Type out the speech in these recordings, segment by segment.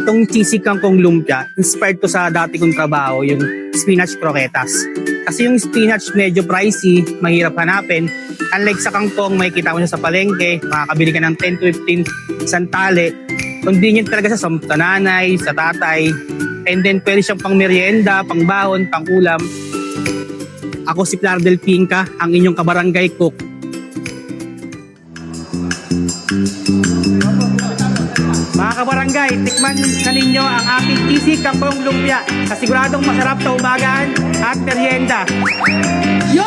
Itong cheesy kangkong lumpia, inspired to sa dati kong trabaho, yung spinach croquetas. Kasi yung spinach medyo pricey, mahirap hanapin. Unlike sa kangkong, makikita mo siya sa palengke, makakabili ka ng 10 to 15 isang tali. Convenient talaga siya sa nanay, sa tatay. And then pwede siyang pang merienda, pang bahon, pang ulam. Ako si Pilar Del Pinca, ang inyong kabarangay cook. Mga kabarangay, tikman na ninyo ang aking cheesy kangkong lumpia na siguradong masarap sa umagaan at merienda. Yon!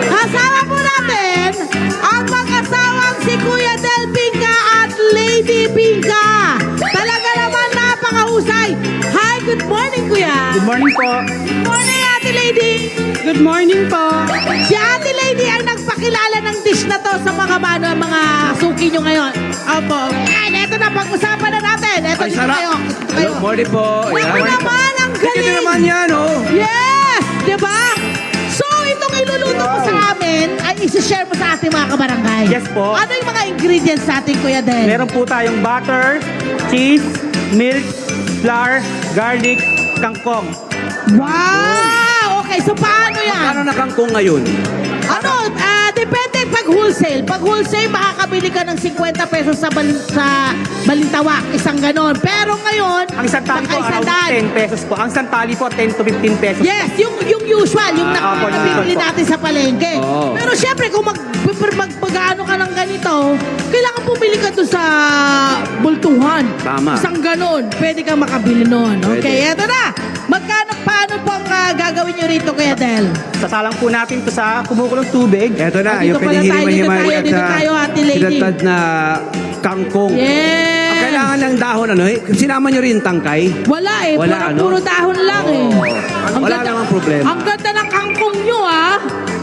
Kasama po natin ang mag-asawang si Kuya Del Pinca at Lady Pinca. Talaga naman napakahusay. Hi, good morning, Kuya. Good morning po. Good morning, Ate Lady. Good morning po. Si Ate Lady ang nagpakilala ng dish na to sa mga mga suki nyo ngayon. Opo. Ayan, eto na, pag-usapan na natin. Eto Ay, dito sarap. kayo. Hello, morning po. Ako naman, ang Ito galing. naman yan, oh. Yes! Diba? So, itong iluluto mo sa amin ay isi-share mo sa ating mga kabarangay. Yes po. Ano yung mga ingredients natin, Kuya Del? Meron po tayong butter, cheese, milk, flour, garlic, kangkong. Wow! Okay, so paano yan? Ano na kangkong ngayon? Ano, depende pag wholesale. Pag wholesale, makakabili ka ng 50 pesos sa balintawak, isang ganon. Pero ngayon, Ang isang tali po, around naka-isandaan. 10 pesos po. Ang isang tali po, 10 to 15 pesos. Yes, yung usual, yung Opo, yung nabibili usual po. natin sa palengke. Oo. Pero syempre, kung magpagaano ka ng ganito, kailangan pumili ka doon sa bultuhan. Tama. Isang ganon, pwede kang makabili nun. Okay, Pwede. eto na. Paano po ang gagawin nyo rito, Kuya Del? Sasalang po natin ito sa kumukulong tubig. Eto na, Dito yung pala tayo, pinahihimay-himay dito tayo, Ate Lady. sinatad na kangkong. Yes! Ang kailangan ng dahon, ano eh? Sinama nyo rin tangkay? Wala eh, Wala, ano? puro dahon lang eh. Oo. Wala namang problema. Ang ganda ng kangkong nyo ah.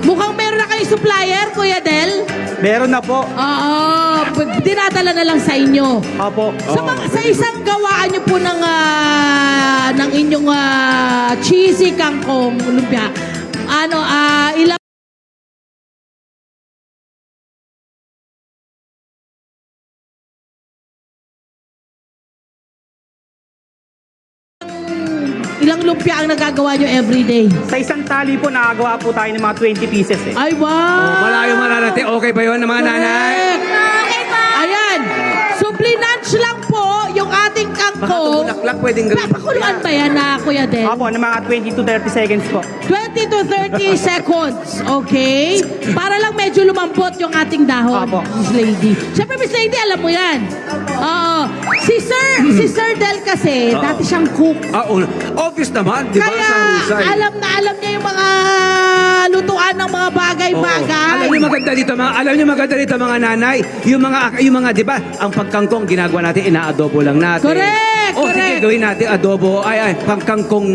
Mukhang meron na kayong supplier, Kuya Del. Meron na po. Oo, dinadala na lang sa inyo. Opo. Sa isang gawaan nyo po ng inyong cheesy kangkong lumpia, ilang lumpia ang nagagawa nyo everyday? Sa isang tali po, nakagawa po tayo ng mga 20 pieces eh. Ay, wow! Malayo mararating. Okay ba yun, mga nanay? Correct. Ayan. Supply-lunch lang po yung ating Baka kangkong. bulaklak pwedeng gawin. Papakuluan ba yan na, Kuya Del? Opo, ng mga 20 to 30 seconds po. 20 to 30 seconds, okay? Para lang medyo lumambot yung ating dahon, Opo. Miss Lady. Siyempre, Miss Lady, alam mo yan. Oo. Si Sir Del kasi, Oo. dati siyang cook. Obvious naman, di ba? Kaya, Sa husay. alam niya yung mga lutuan ng mga bagay-bagay. Alam niyo maganda dito mga nanay, yung mga 'di ba, ang pagkangkong ginagawa natin inaadobo lang natin. Correct, Sige, correct. gawin natin adobo, pagkangkong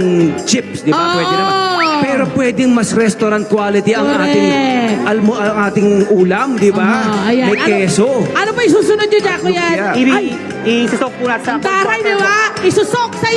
chips, 'di ba? Oo. Pwede naman. Pero pwedeng mas restaurant quality ang Correct. ating ulam, 'di ba? Ayan. May keso. Ano ba isusunod nyo dyan, Kuya? Lumpia. Ay, Isisok po natin sa ang taray, di ba? Isusok sa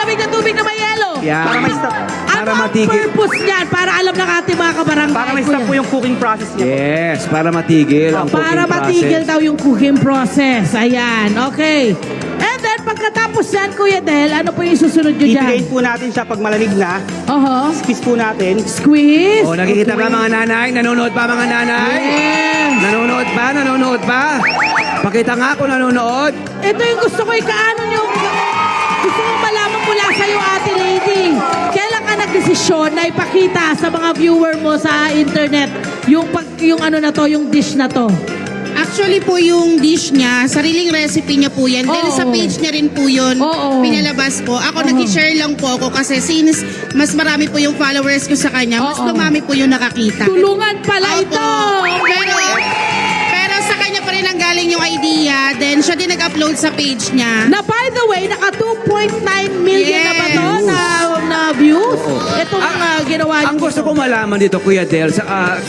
malamig na tubig na may yelo. Yeah. Para may stop. Para Ano ang matigil. purpose niyan? Para alam ng ating mga kabarangay. Para may stop po yung cooking process niya. Yes, para matigil ang cooking Para matigil process. daw yung cooking process. Ayan, okay. And then, pagkatapos yan, Kuya Del, ano po yung susunod nyo dyan? Ipigain po natin siya pag malamig na. Oho. Squeeze po natin. Squeeze. Oh, nakikita ba mga nanay? Nanonood ba mga nanay? Yes. Nanonood ba? Pakita nga kung nanonood. Ito yung gusto ko ikaano yung gusto ko malaman mula sa iyo, Ate Lady. Kailan ka nagdesisyon na ipakita sa mga viewer mo sa internet yung yung dish na to? Actually po yung dish niya, sariling recipe niya po yan. Then Oo. sa page niya rin po yun, Oo. pinalabas po. Ako Oo. nag-share lang po ako kasi since mas marami po yung followers ko sa kanya, mas Oo. dumami po yung nakakita. Tulungan pala Opo. ito. Pero sa kanya pa rin ang galing yung idea. Then siya din nag-upload sa page niya. Na by the way, naka 2.9 million na ba to Yes. na views? Itong ginawa niyo. Ang gusto ko malaman dito, Kuya Del, sa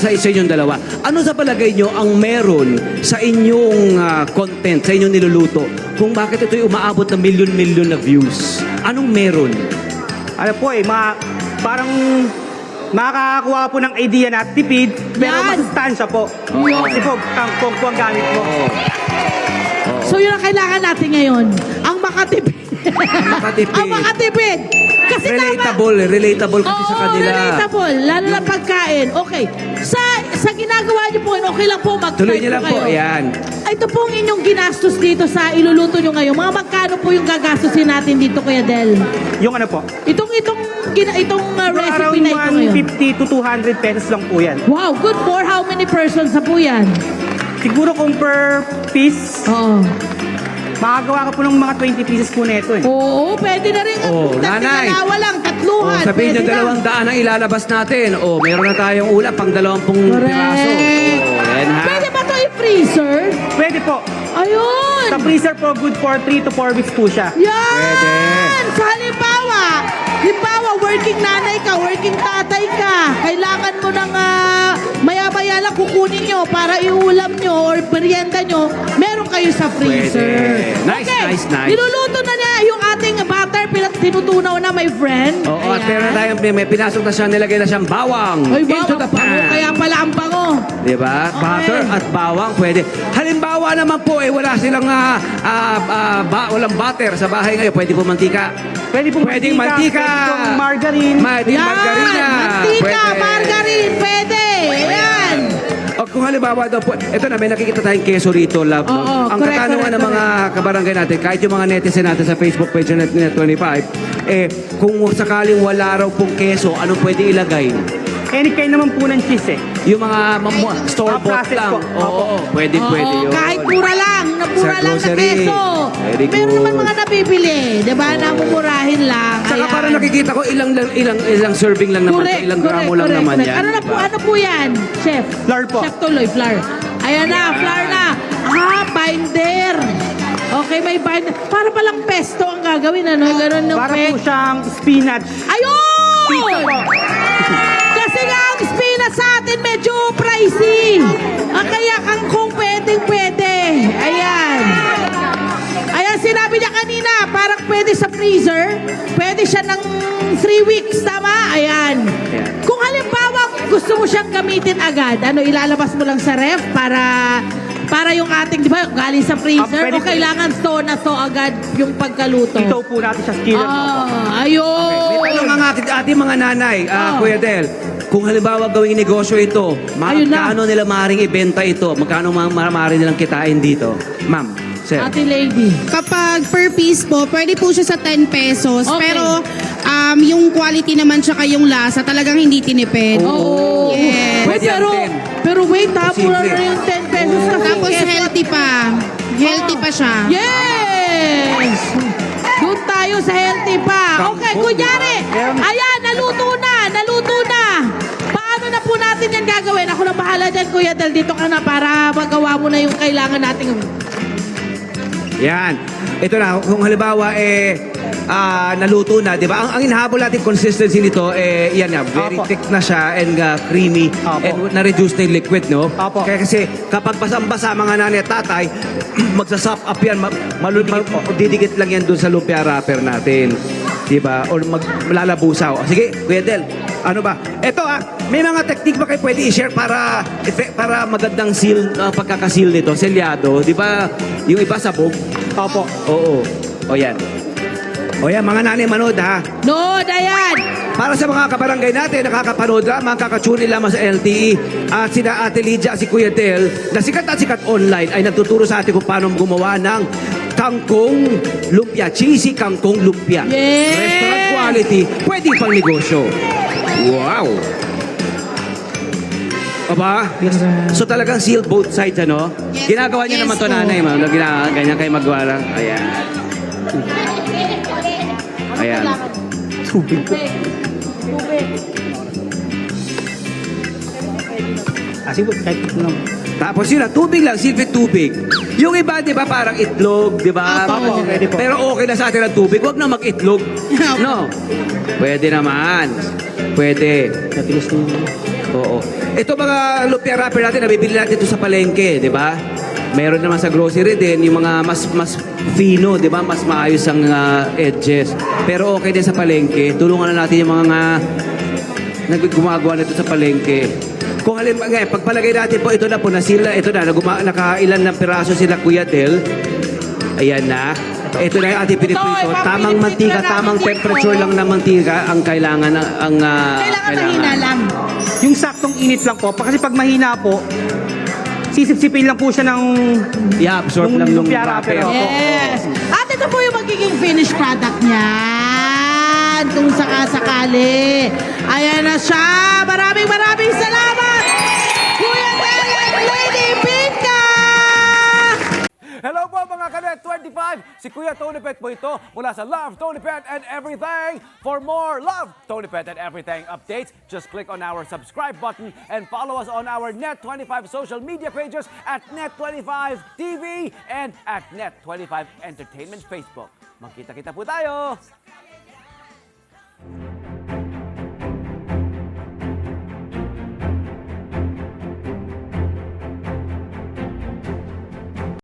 inyong dalawa, ano sa palagay nyo ang meron sa inyong content, sa inyong niluluto, kung bakit ito'y umaabot ng milyon-milyon na views? Anong meron? Ano po parang makakakuha po ng idea na tipid, pero Yan. masustansya po. Kasi po, kangkong po ang gamit mo. So yun ang kailangan natin ngayon. Ang makatipid. Makatipid. Ang makatipid. Kasi Relatable kasi sa kanila. relatable. Lalo na pagkain. Okay. Sa ginagawa niyo po, okay lang po mag-start Tuloy niyo lang po, kayo. ayan. Ito pong inyong ginastos dito sa iluluto nyo ngayon. Mga magkano po yung gagastusin natin dito, Kuya Del? Yung ano po? Itong recipe Around na ito ngayon. 150 to 200 pesos lang po yan. Wow, good for how many persons na po yan? Siguro kung per piece, Oo. makagawa ka po ng mga 20 pieces po na ito eh. Oo, pwede na rin. Oo, nanay. Dalawa lang, Oh, tatluhan. sabihin pwede niyo na. 200 ang ilalabas natin. Oh, meron na tayong ulam pang 20 Correct. piraso. Oh, yan ha. Pwede ba ito i-freezer? Pwede po. Ayun! Sa freezer po, good for 3 to 4 weeks po siya. Yan! Pwede. Sa halimbawa, working nanay ka, working tatay ka, kailangan mo ng maya-maya lang kukunin nyo para iulam nyo or merienda nyo, meron kayo sa freezer. Pwede. Nice, Okay. nice, nice. Niluluto na niya yung ating butter, tinutunaw na, my friend. Oo, at Ayan. meron tayong may pinasok na siya, nilagay na siyang bawang. Ay, Into the bango, pan. kaya pala ang bango. Diba? Okay. Butter at bawang pwede. Halimbawa naman po, wala silang walang butter sa bahay ngayon. Pwede po mantika. Pwede po Pwedeng mantika. Pwede pong margarine. Pwedeng Yan! margarina. Mantika, margarine, pwede. Ayan. O kung halimbawa daw po, ito na, may nakikita tayong keso rito, love. No? Oo, Ang correct, katanungan correct, ng mga kabarangay natin, kahit yung mga netizen natin sa Facebook page ng Net25, kung sakaling wala raw pong keso, anong pwede ilagay? Any kind naman po ng cheese eh. Yung mga store-bought process lang. po. Oo, pwede Oo, yun. kahit mura lang, Sa lang na grocery. keso. Very Meron good. naman mga nabibili, di ba? Namumurahin lang. Saka Ayan. parang nakikita ko ilang serving lang naman, Correct, ilang correct, gramo lang correct, naman correct. yan. Ano po yan, Chef? Flour po. Chef tuloy, flour. Ayan na, flour na. Binder. Okay, may binder. Para palang pesto ang gagawin, ano? Ganun yung Para po siyang spinach. Ayun! Pizza po. Kasi nga ang spinach sa atin medyo pricey. Kaya kangkong pwede. Ayan. Ayan, sinabi niya kanina, parang pwede sa freezer. Pwede siya ng 3 weeks, tama? Ayan. Kung halimbawa gusto mo siyang gamitin agad, ilalabas mo lang sa ref para yung ating, di ba, galing sa freezer, pwede o kailangan to agad yung pagkaluto? Ito po natin sa skiller mo po. Ayun. May tanong ang ating mga nanay, Oh. Kuya Del, kung halimbawa gawing negosyo ito, Ayun na. magkano nila maaaring ibenta ito? Magkano maaari nilang kitain dito? Ma'am, sir. Ate lady. Kapag per piece po, pwede po siya sa 10 pesos. Okay. Pero yung quality naman tsaka yung lasa, talagang hindi tinipid. Oo. Yes. Wait, Pwede ang 10. pero wait ha, mura Posible. na yung 10 pesos kasi Tapos keso. healthy pa. Healthy pa siya. Yes! Doon tayo sa healthy pa. Okay, Kangkong, kunyari, diba? ayan, naluto na. Paano na po natin yan gagawin? Ako na bahala dyan, Kuya Del. Dito ka na para magawa mo na yung kailangan natin. Yan. Ito na, kung halimbawa, naluto na, di ba? Ang hinahabol natin consistency nito, yan nga, very Opo. thick na siya and creamy Opo. and na-reduce na yung liquid, no? Opo. Kaya kasi kapag basang-basa mga nanay at tatay, magsasop up yan, didikit lang yan dun sa lumpia wrapper natin. Di ba? Or malalabusaw. Sige, Kuya Del, ano ba? Ito may mga technique ba kayo pwede i-share para magandang seal, pagkakasil nito, selyado, di ba? Yung iba sabog. Opo. Oo. O yan. O yan, mga nanay manood ha. No, Dayan! Para sa mga kabarangay natin, nakakapanood lamang, kakatune lamang sa LTE. At sina Ate Lydia at si Kuya Del, na sikat at sikat online, ay nagtuturo sa atin kung paano gumawa ng kangkong lumpia. Cheesy kangkong lumpia. Yes! Restaurant quality, pwede pang negosyo. Wow! Aba? So talagang sealed both sides, ano? Yes, Ginagawa niyo yes naman to po. nanay, ma'am. Ganyan kayo magwala. Ayan. Ayan. Tubig po. Sige po, kahit ito lang. Tapos yun, tubig lang, silver tubig. Yung iba, di ba, parang itlog, di ba? Opo. Pwede po. Pero okay na sa atin ang tubig, huwag na mag-itlog. No? Pwede naman. Pwede. Natigas na yun. Oo. Ito mga lumpia wrapper natin, nabibili natin ito sa palengke, di ba? Meron naman sa grocery din, yung mga mas fino, di ba? Mas maayos ang edges. Pero okay din sa palengke. Tulungan na natin yung mga gumagawa nito sa palengke. Kung halimbawa, ngayon, pagpalagay natin po, ito na po, nakailan ng piraso sila, Kuya Del. Ayan na. Ito na yung ating piniprito. Tamang mantika, tamang temperature lang na mantika ang kailangan. Kailangan mahina lang. Yung saktong init lang po. Kasi pag mahina po, sisip-sipin lang po siya ng I-absorb lang nung lumpia wrapper. wrapper. Opo. Yes. At ito po yung magiging finished product niyan. Kung sakasakali. Ayan na siya. Maraming salamat. Kuya Del and Lady Pinka. Hello po mga Kanet 25! Si Kuya Tony Pet po ito mula sa Love, Tony Pet and Everything. For more Love, Tony Pet and Everything updates, just click on our subscribe button and follow us on our Net25 social media pages at Net25 TV and at Net25 Entertainment Facebook. Magkita-kita po tayo!